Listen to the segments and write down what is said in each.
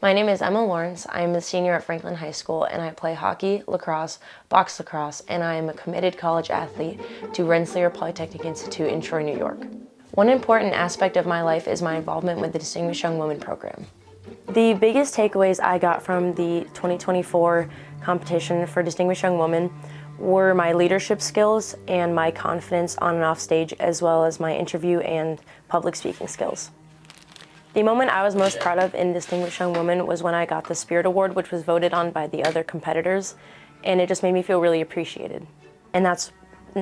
My name is Emma Lawrence. I am a senior at Franklin High School and I play hockey, lacrosse, box lacrosse, and I am a committed college athlete to Rensselaer Polytechnic Institute in Troy, New York. One important aspect of my life is my involvement with the Distinguished Young Woman program. The biggest takeaways I got from the 2024 competition for Distinguished Young Woman were my leadership skills and my confidence on and off stage, as well as my interview and public speaking skills. The moment I was most proud of in Distinguished Young Woman was when I got the Spirit Award, which was voted on by the other competitors, and it just made me feel really appreciated. And that's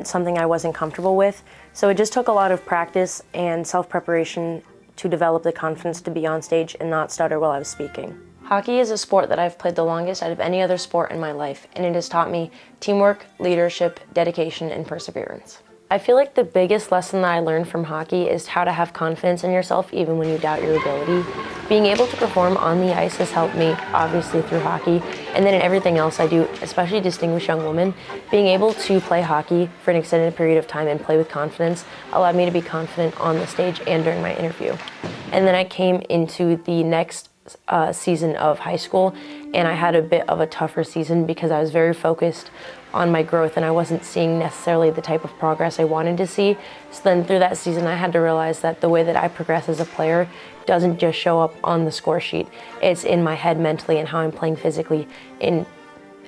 something I wasn't comfortable with, so it just took a lot of practice and self-preparation to develop the confidence to be on stage and not stutter while I was speaking. Hockey is a sport that I've played the longest out of any other sport in my life, and it has taught me teamwork, leadership, dedication, and perseverance. I feel like the biggest lesson that I learned from hockey is how to have confidence in yourself even when you doubt your ability. Being able to perform on the ice has helped me, obviously through hockey, and then in everything else I do, especially Distinguished Young Woman. Being able to play hockey for an extended period of time and play with confidence allowed me to be confident on the stage and during my interview. And then I came into the next season of high school, and I had a bit of a tougher season because I was very focused on my growth and I wasn't seeing necessarily the type of progress I wanted to see. So then through that season I had to realize that the way that I progress as a player doesn't just show up on the score sheet. It's in my head mentally and how I'm playing physically in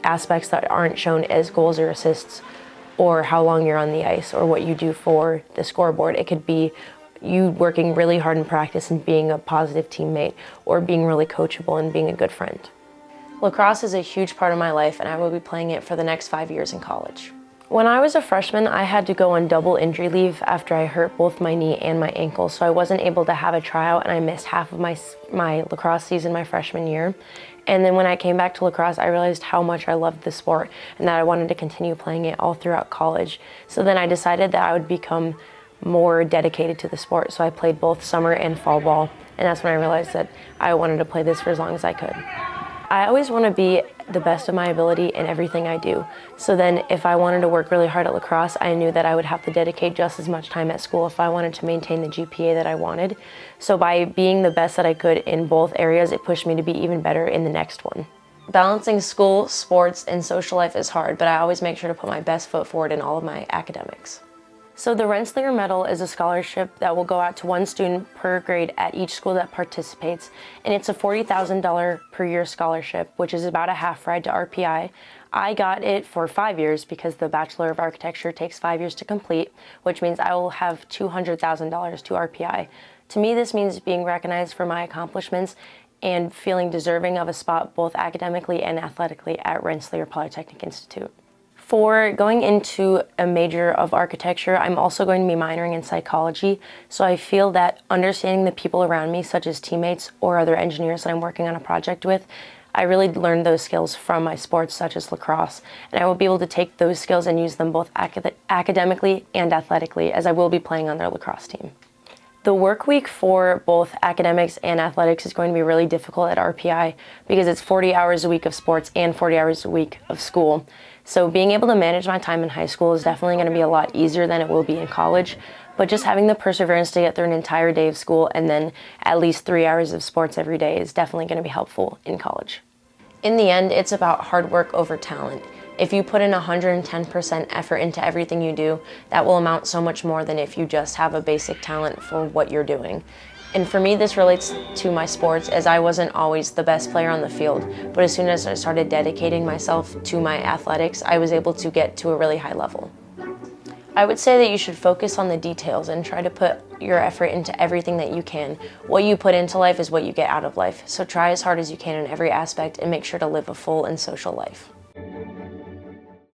aspects that aren't shown as goals or assists or how long you're on the ice or what you do for the scoreboard. It could be you working really hard in practice and being a positive teammate, or being really coachable and being a good friend. Lacrosse is a huge part of my life and I will be playing it for the next 5 years in college. When I was a freshman, I had to go on double injury leave after I hurt both my knee and my ankle, so I wasn't able to have a tryout and I missed half of my lacrosse season my freshman year. And then when I came back to lacrosse, I realized how much I loved the sport and that I wanted to continue playing it all throughout college. So then I decided that I would become more dedicated to the sport, so I played both summer and fall ball, and that's when I realized that I wanted to play this for as long as I could. I always want to be the best of my ability in everything I do, so then if I wanted to work really hard at lacrosse, I knew that I would have to dedicate just as much time at school if I wanted to maintain the GPA that I wanted. So by being the best that I could in both areas, it pushed me to be even better in the next one. Balancing school, sports, and social life is hard, but I always make sure to put my best foot forward in all of my academics. So the Rensselaer Medal is a scholarship that will go out to one student per grade at each school that participates, and it's a $40,000 per year scholarship, which is about a half ride to RPI. I got it for 5 years because the Bachelor of Architecture takes 5 years to complete, which means I will have $200,000 to RPI. To me, this means being recognized for my accomplishments and feeling deserving of a spot both academically and athletically at Rensselaer Polytechnic Institute. For going into a major of architecture, I'm also going to be minoring in psychology, so I feel that understanding the people around me, such as teammates or other engineers that I'm working on a project with, I really learned those skills from my sports such as lacrosse, and I will be able to take those skills and use them both academically and athletically, as I will be playing on their lacrosse team. The work week for both academics and athletics is going to be really difficult at RPI because it's 40 hours a week of sports and 40 hours a week of school. So being able to manage my time in high school is definitely going to be a lot easier than it will be in college, but just having the perseverance to get through an entire day of school and then at least 3 hours of sports every day is definitely going to be helpful in college. In the end, it's about hard work over talent. If you put in 110% effort into everything you do, that will amount so much more than if you just have a basic talent for what you're doing. And for me, this relates to my sports, as I wasn't always the best player on the field, but as soon as I started dedicating myself to my athletics, I was able to get to a really high level. I would say that you should focus on the details and try to put your effort into everything that you can. What you put into life is what you get out of life, so try as hard as you can in every aspect and make sure to live a full and social life.